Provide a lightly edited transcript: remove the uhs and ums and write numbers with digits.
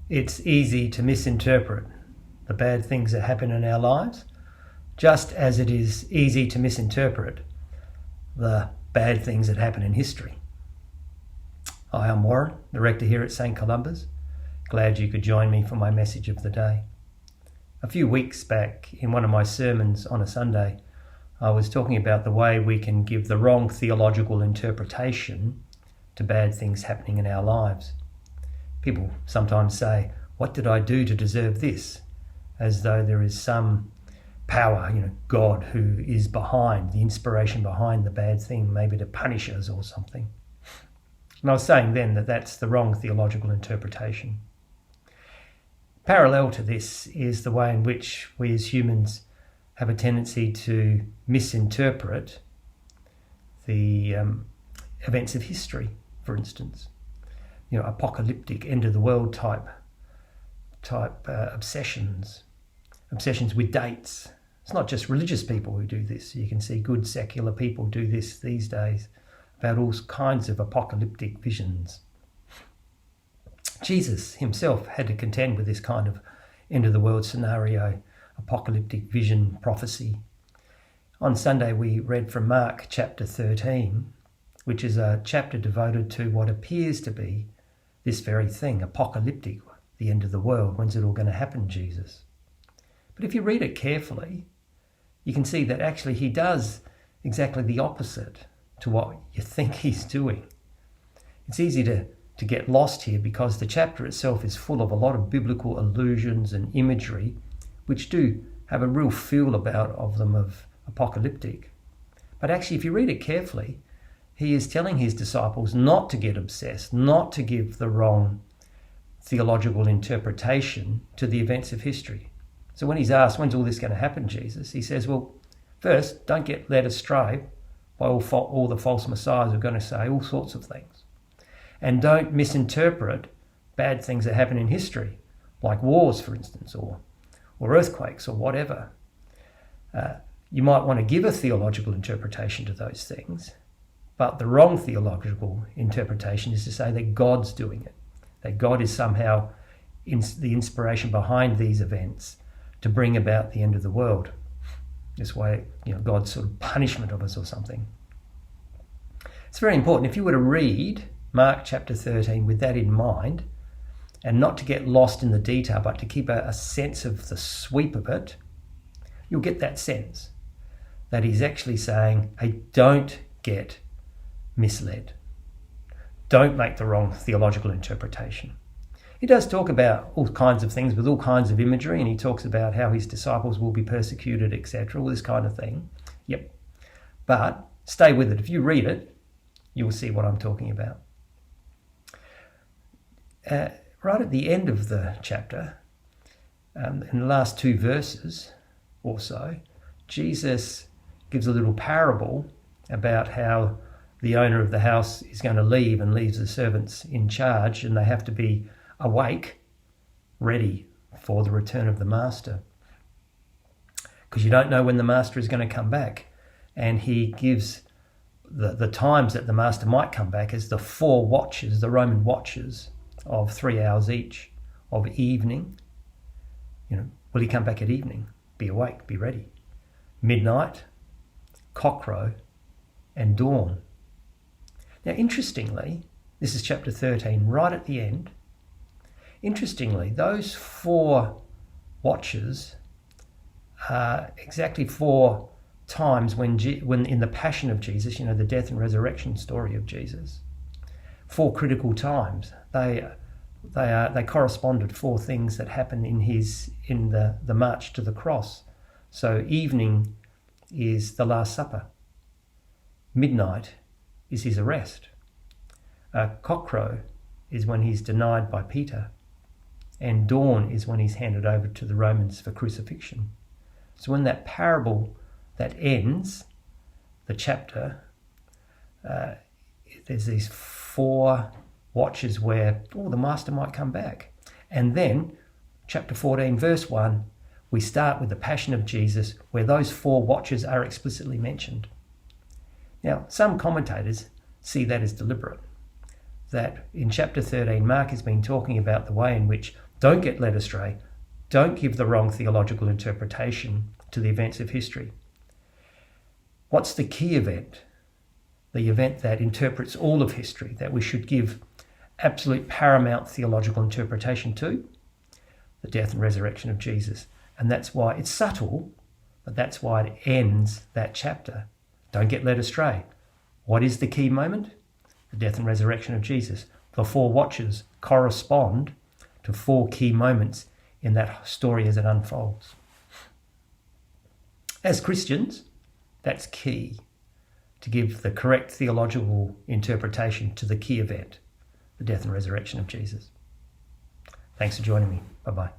It's easy to misinterpret the bad things that happen in our lives, just as it is easy to misinterpret the bad things that happen in history. Hi, I'm Warren, the rector here at St. Columba's. Glad you could join me for my message of the day. A few weeks back, in one of my sermons on a Sunday, I was talking about the way we can give the wrong theological interpretation to bad things happening in our lives. People sometimes say, "What did I do to deserve this?" As though there is some power, God, who is behind the inspiration behind the bad thing, maybe to punish us or something. And I was saying then that that's the wrong theological interpretation. Parallel to this is the way in which we as humans have a tendency to misinterpret the events of history, for instance. Apocalyptic, end of the world type obsessions with dates. It's not just religious people who do this. You can see good secular people do this these days about all kinds of apocalyptic visions. Jesus himself had to contend with this kind of end of the world scenario, apocalyptic vision, prophecy. On Sunday we read from Mark chapter 13, which is a chapter devoted to what appears to be this very thing, apocalyptic, the end of the world. When's it all going to happen, Jesus? But if you read it carefully, you can see that actually he does exactly the opposite to what you think he's doing. It's easy to get lost here because the chapter itself is full of a lot of biblical allusions and imagery which do have a real feel of apocalyptic. But actually, if you read it carefully, he is telling his disciples not to get obsessed, not to give the wrong theological interpretation to the events of history. So when he's asked, when's all this going to happen, Jesus? He says, well, first, don't get led astray by all the false messiahs who are going to say all sorts of things. And don't misinterpret bad things that happen in history, like wars, for instance, or earthquakes or whatever. You might want to give a theological interpretation to those things, but the wrong theological interpretation is to say that God's doing it, that God is somehow the inspiration behind these events to bring about the end of the world. This way, God's sort of punishment of us or something. It's very important. If you were to read Mark chapter 13 with that in mind, and not to get lost in the detail, but to keep a sense of the sweep of it, you'll get that sense that he's actually saying, hey, don't get misled. Don't make the wrong theological interpretation. He does talk about all kinds of things with all kinds of imagery, and he talks about how his disciples will be persecuted, etc., all this kind of thing. Yep. But stay with it. If you read it, you will see what I'm talking about. Right at the end of the chapter, in the last 2 verses or so, Jesus gives a little parable about how the owner of the house is going to leave and leaves the servants in charge, and they have to be awake, ready for the return of the master. Because you don't know when the master is going to come back. And he gives the times that the master might come back as the 4 watches, the Roman watches of 3 hours each of evening. Will he come back at evening? Be awake, be ready. Midnight, cockcrow, and dawn. Now, interestingly, this is chapter 13, right at the end. Interestingly, those 4 watches are exactly 4 times when in the passion of Jesus, the death and resurrection story of Jesus, 4 critical times. They correspond to 4 things that happen in the march to the cross. So evening is the Last Supper. Midnight is his arrest. Cockcrow is when he's denied by Peter. And dawn is when he's handed over to the Romans for crucifixion. So when that parable that ends the chapter, there's these 4 watches where, the master might come back. And then, chapter 14, verse 1, we start with the passion of Jesus, where those 4 watches are explicitly mentioned. Now, some commentators see that as deliberate, that in chapter 13, Mark has been talking about the way in which Don't get led astray. Don't give the wrong theological interpretation to the events of history. What's the key event? The event that interprets all of history, that we should give absolute paramount theological interpretation to? The death and resurrection of Jesus. And that's why it's subtle, but that's why it ends that chapter. Don't get led astray. What is the key moment? The death and resurrection of Jesus. The 4 watches correspond to 4 key moments in that story as it unfolds. As Christians, that's key, to give the correct theological interpretation to the key event, the death and resurrection of Jesus. Thanks for joining me. Bye-bye.